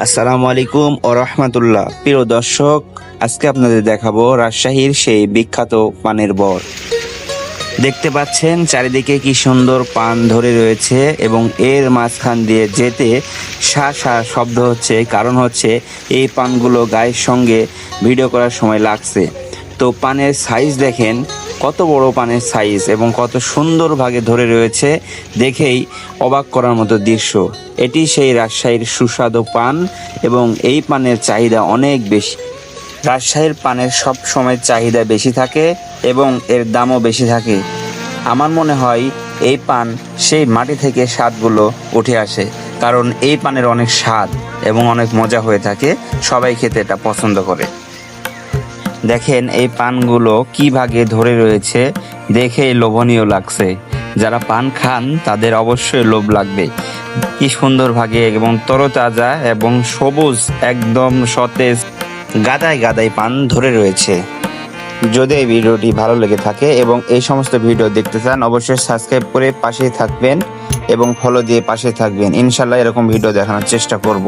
আসসালামু আলাইকুম ও রহমতুল্লাহ। প্রিয় দর্শক, আজকে আপনাদের দেখাবো রাজশাহীর সেই বিখ্যাত পানের বর। দেখতে পাচ্ছেন চারিদিকে কি সুন্দর পান ধরে রয়েছে এবং এর মাঝখান দিয়ে যেতে শা শা শব্দ হচ্ছে। কারণ হচ্ছে এই পানগুলো গায়ের সঙ্গে ভিডিও করার সময় লাগছে। তো পানের সাইজ দেখেন, কত বড় পানের সাইজ এবং কত সুন্দরভাবে ধরে রয়েছে, দেখেই অবাক করার মতো দৃশ্য। এটি সেই রাজশাহীর সুস্বাদু পান এবং এই পানের চাহিদা অনেক বেশি। রাজশাহীর পানের সব সময় চাহিদা বেশি থাকে এবং এর দামও বেশি থাকে। আমার মনে হয় এই পান সেই মাটি থেকে স্বাদগুলো উঠে আসে, কারণ এই পানের অনেক স্বাদ এবং অনেক মজা হয়ে থাকে। সবাই খেতে এটা পছন্দ করে। দেখেন এই পানগুলো কি ভাগে ধরে রয়েছে, দেখে লোভনীয় লাগছে। যারা পান খান তাদের অবশ্যই লোভ লাগবে। কি সুন্দর ভাগে এবং তরতাজা এবং সবুজ, একদম সতেজ, গাদায় গাদায় পান ধরে রয়েছে। যদি এই ভিডিওটি ভালো লেগে থাকে এবং এই সমস্ত ভিডিও দেখতে চান, অবশ্যই সাবস্ক্রাইব করে পাশেই থাকবেন এবং ফলো দিয়ে পাশে থাকবেন। ইনশাল্লাহ এরকম ভিডিও দেখানোর চেষ্টা করব।